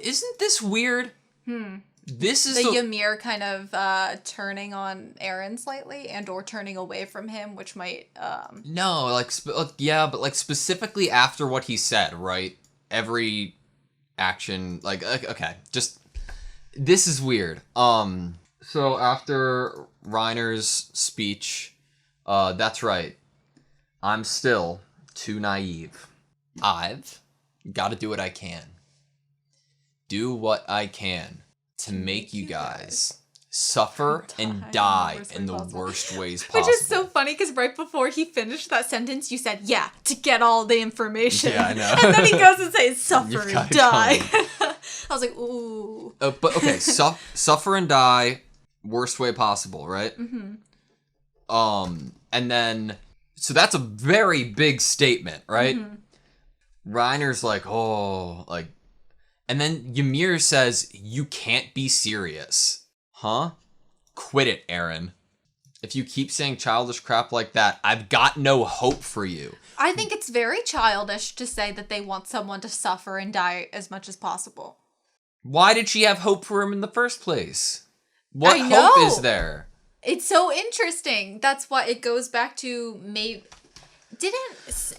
Isn't this weird? This is the Ymir kind of turning on Eren slightly and or turning away from him, which might... No, but specifically after what he said, right? Every action, okay, just... This is weird. So after Reiner's speech, that's right. I'm still too naive. I've got to do what I can. Do what I can to make you guys suffer and die in the worst ways possible. Which is so funny because right before he finished that sentence, you said, yeah, to get all the information. Yeah, I know. And then he goes and says, suffer and die. I was like, ooh. But okay, suffer and die, worst way possible, right? And then, so that's a very big statement, right? Reiner's like, and then Ymir says, you can't be serious. Huh? Quit it, Eren. If you keep saying childish crap like that, I've got no hope for you. I think it's very childish to say that they want someone to suffer and die as much as possible. Why did she have hope for him in the first place? What hope is there? It's so interesting. That's why it goes back to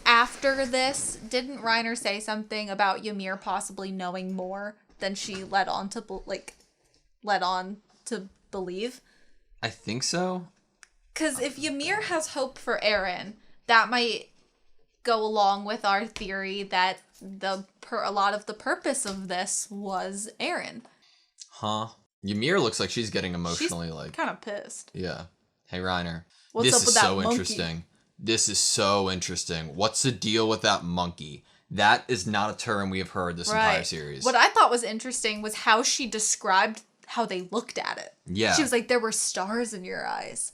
After this, didn't Reiner say something about Ymir possibly knowing more than she led on to believe? I think so. Because if Ymir has hope for Eren, that might go along with our theory that a lot of the purpose of this was Eren. Huh. Ymir looks like she's getting emotionally kind of pissed. Yeah. Hey, Reiner. What's up with that monkey? Interesting. This is so interesting. What's the deal with that monkey? That is not a term we have heard this entire series. What I thought was interesting was how she described how they looked at it. Yeah. She was like, there were stars in your eyes.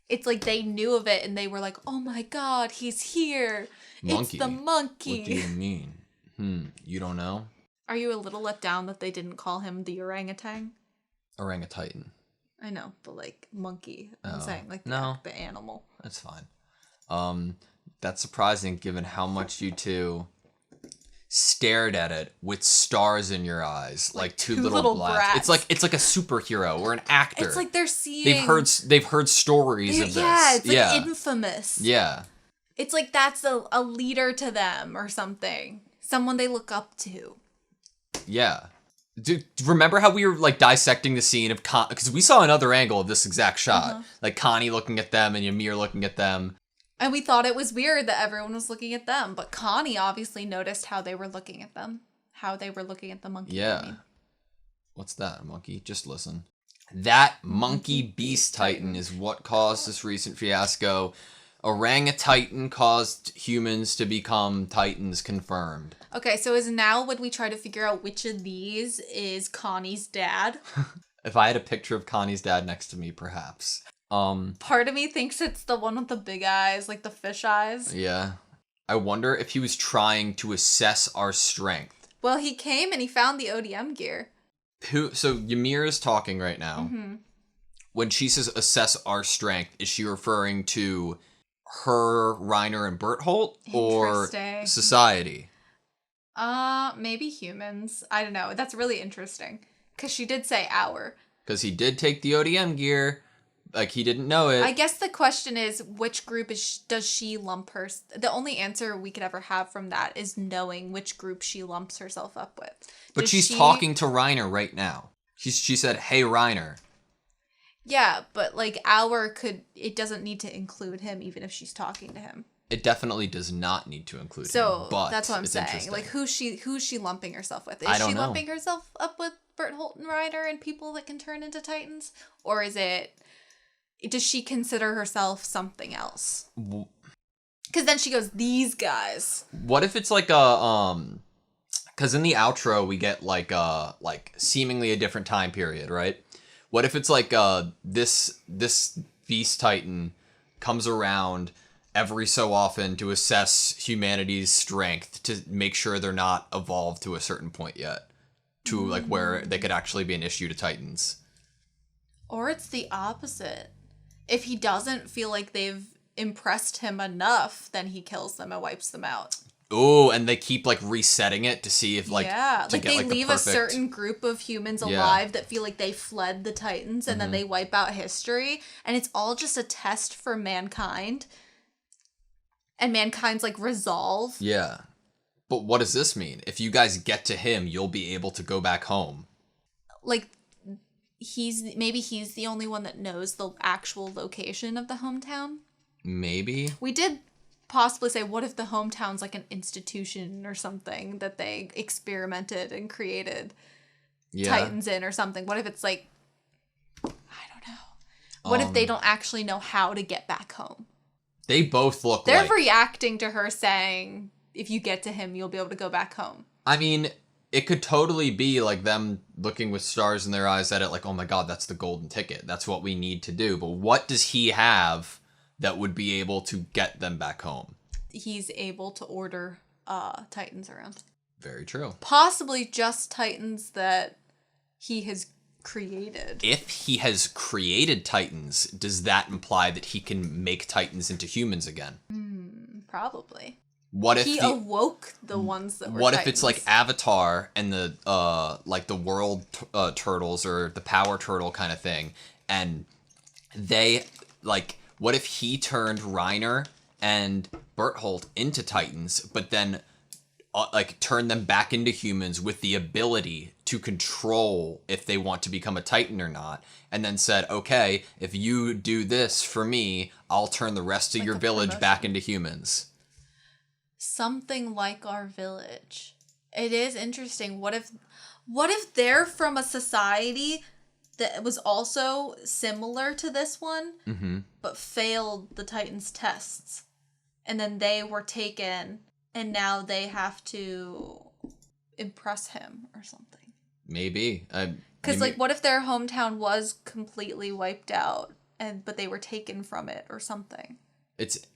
It's like they knew of it and they were like, oh my god, he's here. Monkey. It's the monkey. What do you mean? You don't know? Are you a little let down that they didn't call him the orangutan? Orangutan. I know, but monkey. I'm saying the animal. That's fine. That's surprising given how much you two stared at it with stars in your eyes, like two little brats. It's like a superhero or an actor. It's like they're seeing. They've heard stories of this. Yeah, it's like infamous. Yeah. It's like that's a leader to them or something. Someone they look up to. Yeah. Dude, remember how we were dissecting the scene of because we saw another angle of this exact shot, like Connie looking at them and Ymir looking at them. And we thought it was weird that everyone was looking at them, but Connie obviously noticed how they were looking at them, how they were looking at the monkey. Yeah. What's that, a monkey? Just listen. That monkey beast titan is what caused this recent fiasco. Orangutan caused humans to become titans, confirmed. Okay, so is now when we try to figure out which of these is Connie's dad? If I had a picture of Connie's dad next to me, perhaps. Part of me thinks it's the one with the big eyes, like the fish eyes. Yeah. I wonder if he was trying to assess our strength. Well, he came and he found the ODM gear. So Ymir is talking right now. When she says assess our strength, is she referring to her, Reiner, and Bertholdt, or society? Maybe humans. I don't know. That's really interesting. Because she did say our. Because he did take the ODM gear. He didn't know it. I guess the question is, which group does she lump her... The only answer we could ever have from that is knowing which group she lumps herself up with. But she's talking to Reiner right now. She said, hey, Reiner. Yeah, but our it doesn't need to include him even if she's talking to him. It definitely does not need to include him. So but that's what I'm saying. Who's she lumping herself with? I don't know. Lumping herself up with Bertholdt and Reiner and people that can turn into titans? Or does she consider herself something else? Because then she goes, these guys. What if it's because in the outro we get seemingly a different time period, right? What if it's this beast titan comes around every so often to assess humanity's strength to make sure they're not evolved to a certain point yet, to where they could actually be an issue to titans. Or it's the opposite. If he doesn't feel like they've impressed him enough, then he kills them and wipes them out. Oh, and they keep like resetting it to see if like they leave a certain group of humans alive that feel like they fled the Titans, and then they wipe out history, and it's all just a test for mankind and mankind's like resolve. Yeah. But what does this mean? If you guys get to him, you'll be able to go back home. Like maybe he's the only one that knows the actual location of the hometown. Maybe. We did possibly say, what if the hometown's like an institution or something that they experimented and created Titans in or something? What if it's like, I don't know. What if they don't actually know how to get back home? They both look They're reacting to her saying, if you get to him, you'll be able to go back home. I mean, it could totally be like them looking with stars in their eyes at it like, oh my god, that's the golden ticket. That's what we need to do. But what does he have that would be able to get them back home? He's able to order Titans around. Very true. Possibly just Titans that he has created. If he has created Titans, does that imply that he can make Titans into humans again? Probably. What if he awoke the ones that were What Titans? if it's like Avatar and the like the world turtles or the power turtle kind of thing, and they like, what if he turned Reiner and Bertholdt into Titans, but then like turned them back into humans with the ability to control if they want to become a Titan or not, and then said, okay, if you do this for me, I'll turn the rest of your village back into humans. Something like our village. It is interesting. What if they're from a society that was also similar to this one, but failed the Titans tests, and then they were taken, and now they have to impress him or something? Maybe. Because like, what if their hometown was completely wiped out, but they were taken from it or something?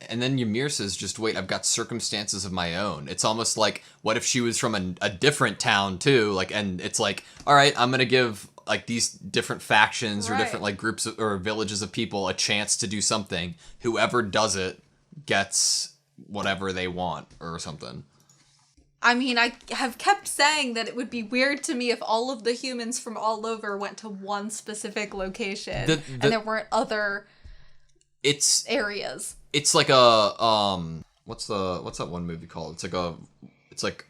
And then Ymir says, just wait, I've got circumstances of my own. It's almost like, what if she was from a different town too? Like, and it's like, all right, I'm going to give like these different factions or different like groups or villages of people a chance to do something. Whoever does it gets whatever they want or something. I mean, I have kept saying that it would be weird to me if all of the humans from all over went to one specific location and there weren't other areas. It's like a what's that one movie called? It's like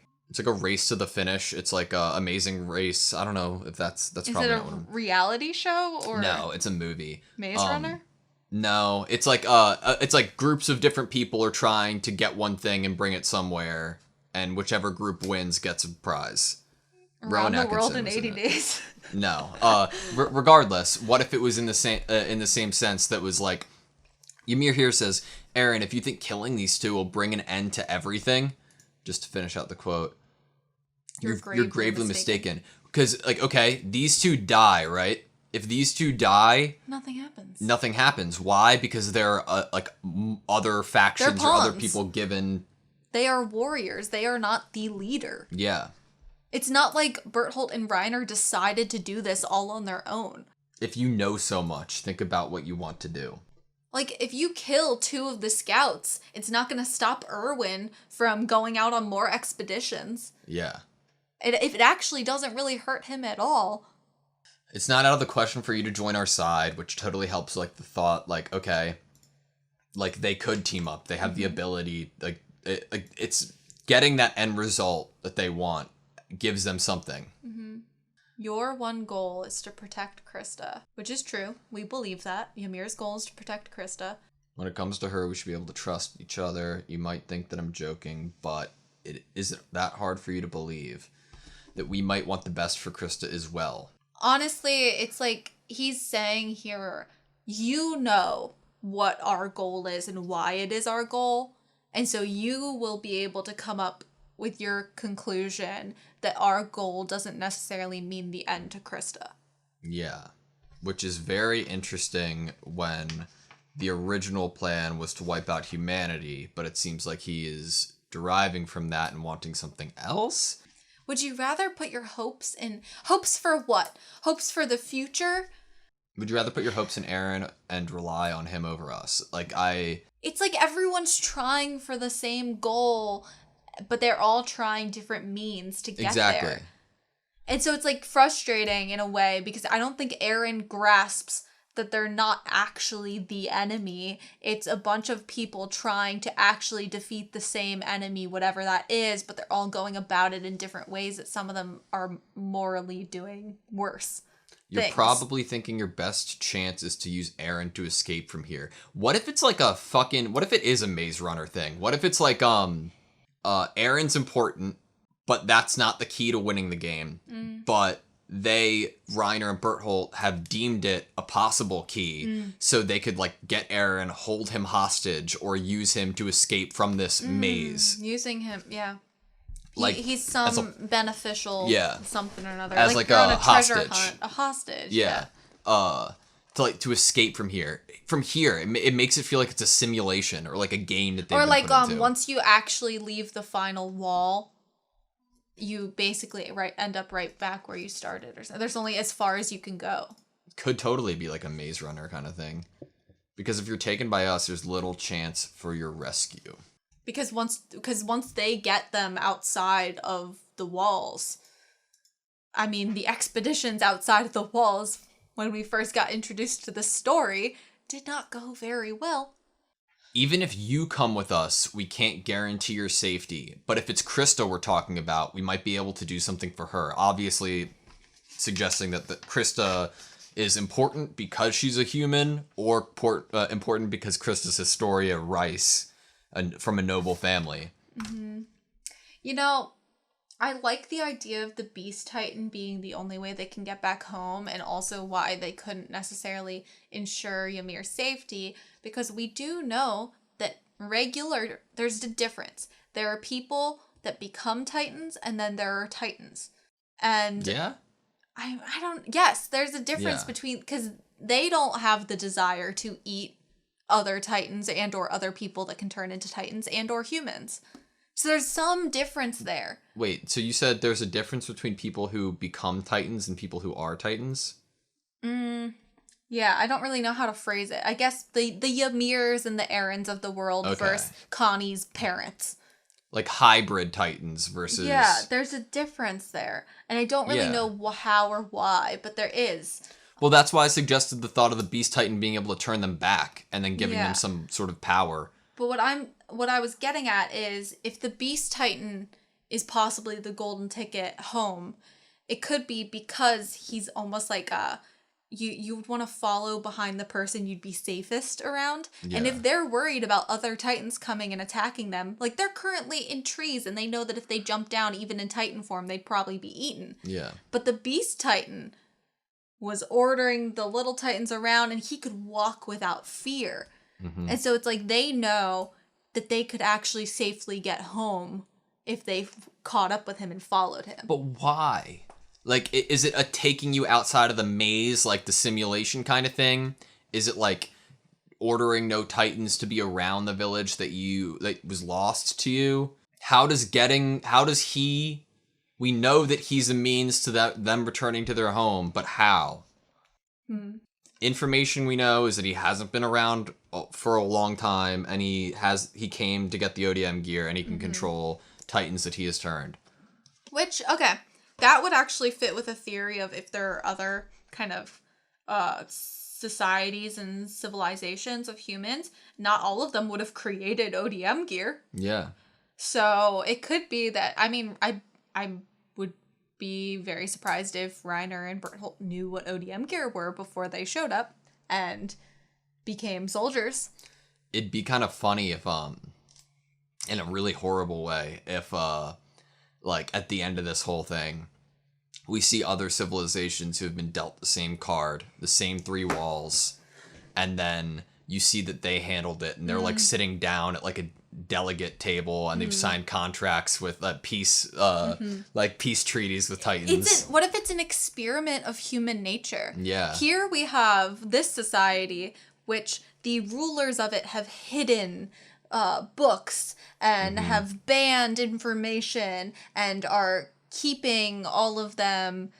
a race to the finish. It's like a Amazing Race. I don't know if that's probably not one. Is it a reality show or no? It's a movie. Maze Runner. No, it's like groups of different people are trying to get one thing and bring it somewhere, and whichever group wins gets a prize. Around the world in 80 days. No. Regardless, what if it was in the same sense that was like, Ymir here says, Aaron, if you think killing these two will bring an end to everything, just to finish out the quote, you're gravely mistaken. Because, like, okay, these two die, right? If these two die, nothing happens. Why? Because there are like other factions or other people given. They are warriors. They are not the leader. Yeah. It's not like Bertholdt and Reiner decided to do this all on their own. If you know so much, think about what you want to do. Like, if you kill two of the scouts, it's not going to stop Erwin from going out on more expeditions. Yeah. If it actually doesn't really hurt him at all. It's not out of the question for you to join our side, which totally helps, like, the thought, like, okay, like, they could team up. They have the ability, like, it's getting that end result that they want gives them something. Mm-hmm. Your one goal is to protect Krista, which is true. We believe that. Ymir's goal is to protect Krista. When it comes to her, we should be able to trust each other. You might think that I'm joking, but it isn't that hard for you to believe that we might want the best for Krista as well. Honestly, it's like he's saying here, you know what our goal is and why it is our goal. And so you will be able to come up with your conclusion that our goal doesn't necessarily mean the end to Krista. Yeah, which is very interesting when the original plan was to wipe out humanity, but it seems like he is deriving from that and wanting something else. Would you rather put your hopes for what? Hopes for the future? Would you rather put your hopes in Aaron and rely on him over us? It's like everyone's trying for the same goal but they're all trying different means to get Exactly. there. And so it's like frustrating in a way because I don't think Eren grasps that they're not actually the enemy. It's a bunch of people trying to actually defeat the same enemy, whatever that is, but they're all going about it in different ways that some of them are morally doing worse. You're things. probably thinking your best chance is to use Eren to escape from here. What if it's like what if it is a Maze Runner thing? What if it's like, Eren's important, but that's not the key to winning the game. But Reiner and Bertholdt have deemed it a possible key, so they could like get Eren, hold him hostage, or use him to escape from this maze. Using him, yeah. Like he's some beneficial something or another. As like you're on a treasure hostage. hunt, a hostage. Yeah. To escape from here. From here, it makes it feel like it's a simulation or like a game that they've Or been like put into. once you actually leave the final wall, you basically end up right back where you started, or something. There's only as far as you can go. Could totally be like a Maze Runner kind of thing. Because if you're taken by us, there's little chance for your rescue. Because once they get them outside of the walls, I mean, the expeditions outside of the walls, when we first got introduced to the story, did not go very well. Even if you come with us, we can't guarantee your safety. But if it's Krista we're talking about, we might be able to do something for her. Obviously, suggesting that Krista is important because she's a human, or important because Krista's Historia Rice, from a noble family. Mm-hmm. You know, I like the idea of the Beast Titan being the only way they can get back home, and also why they couldn't necessarily ensure Ymir's safety, because we do know that there's a difference. There are people that become Titans, and then there are Titans. And yeah? Yes, there's a difference between, because they don't have the desire to eat other Titans and or other people that can turn into Titans and or humans. So there's some difference there. Wait, so you said there's a difference between people who become Titans and people who are Titans? Yeah, I don't really know how to phrase it. I guess the Ymirs and the Erens of the world versus Connie's parents. Like hybrid Titans versus... Yeah, there's a difference there. And I don't really know how or why, but there is. Well, that's why I suggested the thought of the Beast Titan being able to turn them back and then giving them some sort of power. But what I was getting at is, if the Beast Titan is possibly the golden ticket home, it could be because he's almost like you would want to follow behind the person you'd be safest around. Yeah. And if they're worried about other Titans coming and attacking them, like they're currently in trees and they know that if they jump down even in Titan form, they'd probably be eaten. Yeah. But the Beast Titan was ordering the little Titans around and he could walk without fear. Mm-hmm. And so it's like they know that they could actually safely get home if they caught up with him and followed him. But why? Like, is it a taking you outside of the maze, like the simulation kind of thing? Is it like ordering no Titans to be around the village that was lost to you? We know that he's a means to them returning to their home, but how? Information we know is that he hasn't been around for a long time, and he came to get the ODM gear, and he can control Titans that he has turned. Which, okay, that would actually fit with a theory of if there are other kind of societies and civilizations of humans, not all of them would have created ODM gear. Yeah. So it could be that, I mean, I would be very surprised if Reiner and Bertholdt knew what ODM gear were before they showed up and became soldiers. It'd be kind of funny if, in a really horrible way, if, like, at the end of this whole thing, we see other civilizations who have been dealt the same card, the same 3 walls, and then you see that they handled it, and they're, like, sitting down at, like, a delegate table, and they've signed contracts with peace treaties with Titans. What if it's an experiment of human nature? Yeah. Here we have this society, which the rulers of it have hidden books and have banned information and are keeping all of them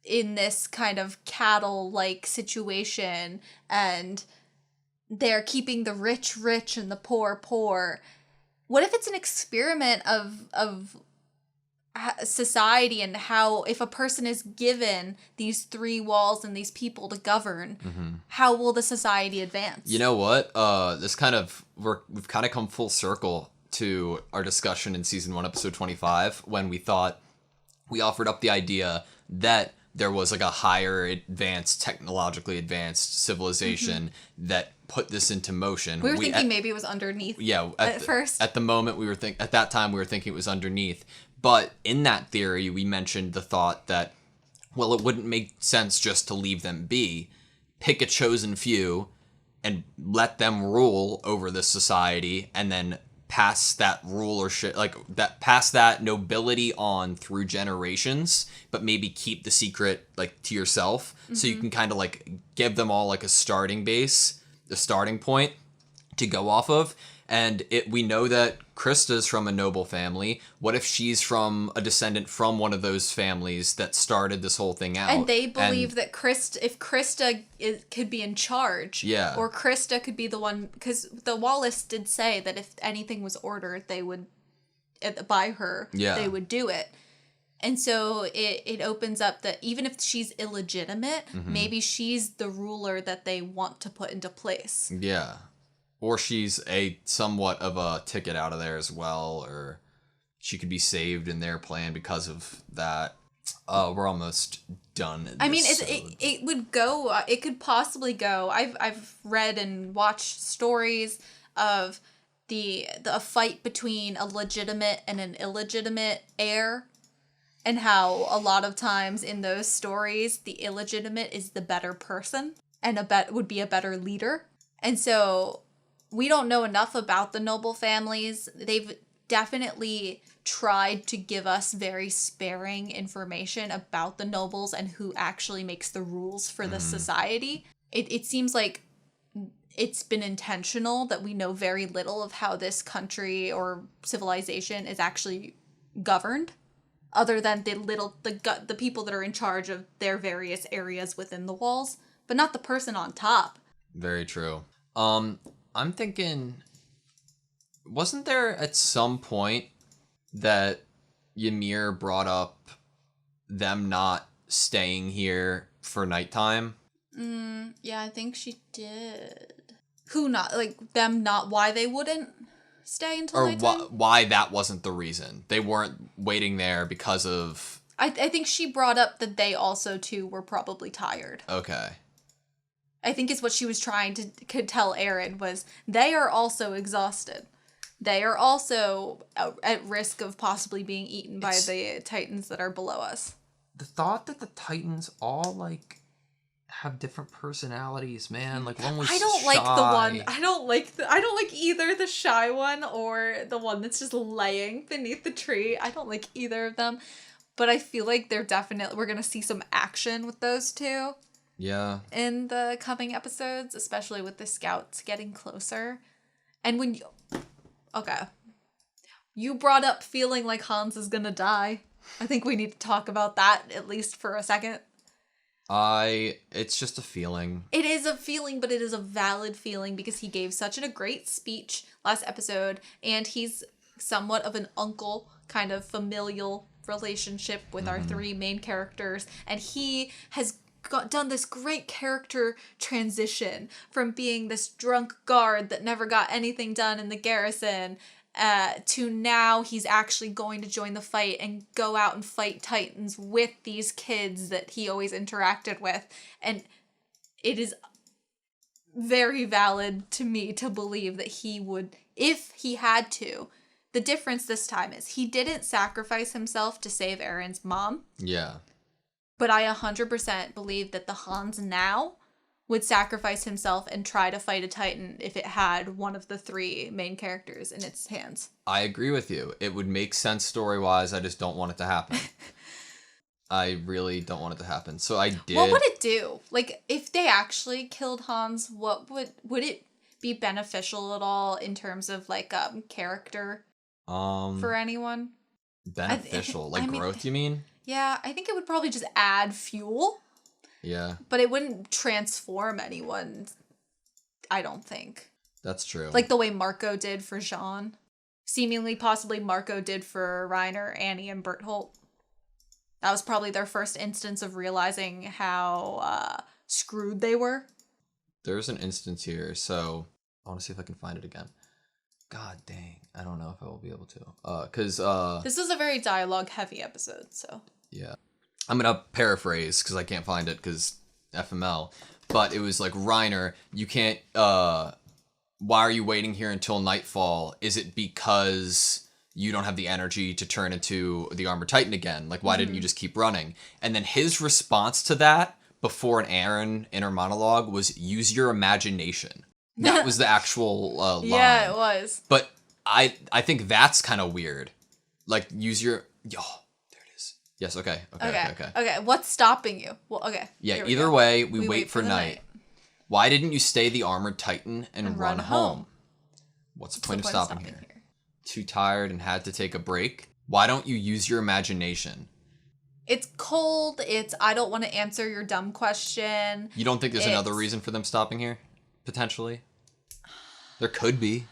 in this kind of cattle-like situation, and they're keeping the rich rich and the poor poor. What if it's an experiment of society and how if a person is given these 3 walls and these people to govern, how will the society advance? You know what? We've kind of come full circle to our discussion in season 1, episode 25, when we offered up the idea that there was like a higher technologically advanced civilization that put this into motion. We were thinking maybe it was underneath. Yeah, at first. At the moment, at that time we were thinking it was underneath. But in that theory, we mentioned the thought that, well, it wouldn't make sense just to leave them be. Pick a chosen few and let them rule over this society, and then pass that rulership, pass that nobility on through generations, but maybe keep the secret like to yourself, so you can kind of like give them all like a starting point to go off of. And we know that Krista's from a noble family. What if she's from a descendant from one of those families that started this whole thing out? And they believe that if Krista could be in charge, or Krista could be the one, because the Wallace did say that if anything was ordered, they would, by her, they would do it. And so it opens up that even if she's illegitimate, maybe she's the ruler that they want to put into place. Yeah. Or she's somewhat of a ticket out of there as well, or she could be saved in their plan because of that. We're almost done. I mean, it would go. It could possibly go. I've read and watched stories of the fight between a legitimate and an illegitimate heir, and how a lot of times in those stories the illegitimate is the better person and would be a better leader, and so. We don't know enough about the noble families. They've definitely tried to give us very sparing information about the nobles and who actually makes the rules for the society. It seems like it's been intentional that we know very little of how this country or civilization is actually governed, other than the people that are in charge of their various areas within the walls, but not the person on top. Very true. I'm thinking, wasn't there at some point that Ymir brought up them not staying here for nighttime? Yeah, I think she did. Who not? Like, them not, why they wouldn't stay until nighttime? Or why that wasn't the reason. They weren't waiting there because of... I think she brought up that they also, too, were probably tired. Okay. I think is what she was trying to tell Eren was they are also exhausted. They are also at risk of possibly being eaten by the Titans that are below us. The thought that the Titans all like have different personalities, man. Like one was shy. I don't like either the shy one or the one that's just laying beneath the tree. I don't like either of them. But I feel like we're going to see some action with those two. Yeah. In the coming episodes, especially with the scouts getting closer. And when you brought up feeling like Hans is gonna die. I think we need to talk about that at least for a second. It's just a feeling. It is a feeling, but it is a valid feeling because he gave such a great speech last episode, and he's somewhat of an uncle, kind of familial relationship with our 3 main characters, and he has done this great character transition from being this drunk guard that never got anything done in the garrison to now he's actually going to join the fight and go out and fight Titans with these kids that he always interacted with. And it is very valid to me to believe that he would, if he had to. The difference this time is he didn't sacrifice himself to save Eren's mom. Yeah. But I 100% believe that the Hans now would sacrifice himself and try to fight a Titan if it had one of the 3 main characters in its hands. I agree with you. It would make sense story-wise. I just don't want it to happen. I really don't want it to happen. So I did... What would it do? Like, if they actually killed Hans, what would it be beneficial at all in terms of, like, character for anyone? Beneficial? Growth, you mean? Yeah, I think it would probably just add fuel. Yeah. But it wouldn't transform anyone, I don't think. That's true. Like the way Marco did for Jean. seemingly possibly Marco did for Reiner, Annie, and Berthold. That was probably their first instance of realizing how screwed they were. There's an instance here, so I want to see if I can find it again. God dang, I don't know if I will be able to. Because this was a very dialogue-heavy episode, so... Yeah. I'm gonna paraphrase, because I can't find it, because FML. But it was like, Reiner, you can't... why are you waiting here until nightfall? Is it because you don't have the energy to turn into the Armored Titan again? Like, why didn't you just keep running? And then his response to that, before an Aaron inner monologue, was use your imagination. That was the actual line. Yeah, it was. But I think that's kind of weird. Like, use your... Oh, there it is. Yes, okay. Okay, what's stopping you? Well, okay. Yeah, either way, we wait for night. Why didn't you stay the Armored Titan and run home? What's the point of stopping here? Too tired and had to take a break? Why don't you use your imagination? It's cold. It's, I don't want to answer your dumb question. You don't think there's another reason for them stopping here? Potentially? There could be.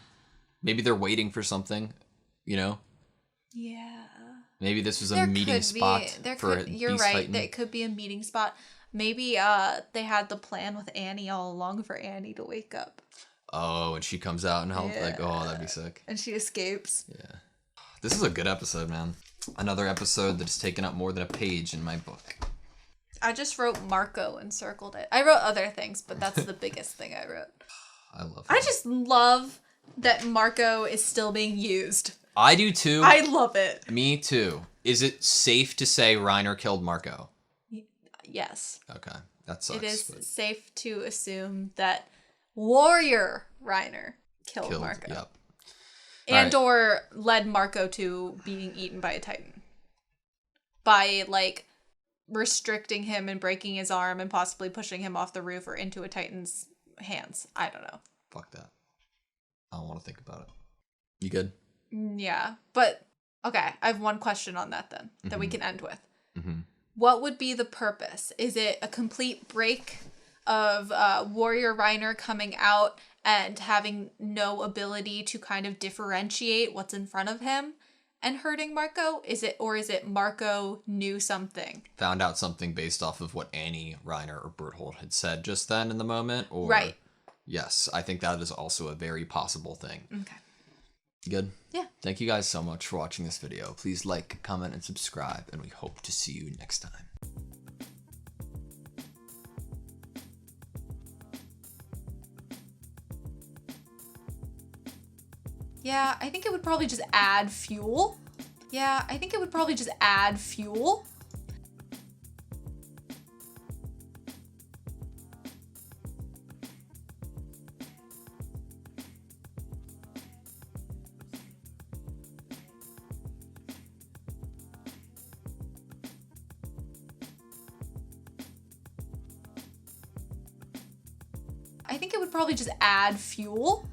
Maybe they're waiting for something, you know? Yeah. Maybe this was a meeting spot for a You're Beast right. Titan. It could be a meeting spot. Maybe they had the plan with Annie all along for Annie to wake up. Oh, and she comes out and helps. Yeah. Like, oh, that'd be sick. And she escapes. Yeah. This is a good episode, man. Another episode that has taken up more than a page in my book. I just wrote Marco and circled it. I wrote other things, but that's the biggest thing I wrote. I love it. I just love that Marco is still being used. I do too. I love it. Me too. Is it safe to say Reiner killed Marco? Yes. Okay. That sucks. It is safe to assume that Warrior Reiner killed Marco. Yep. And or led Marco to being eaten by a Titan. By, like, restricting him and breaking his arm and possibly pushing him off the roof or into a Titan's hands. I don't know. Fuck that. I don't want to think about it. You good? Yeah. But, okay, I have one question on that then, that we can end with. Mm-hmm. What would be the purpose? Is it a complete break of Warrior Reiner coming out and having no ability to kind of differentiate what's in front of him and hurting Marco? Is it Marco knew something? Found out something based off of what Annie, Reiner, or Berthold had said just then in the moment? Or, right. Yes, I think that is also a very possible thing. Okay. Good? Yeah. Thank you guys so much for watching this video. Please like, comment, and subscribe, and we hope to see you next time. Yeah, I think it would probably just add fuel. Yeah, I think it would probably just add fuel. I think it would probably just add fuel.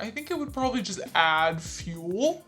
I think it would probably just add fuel.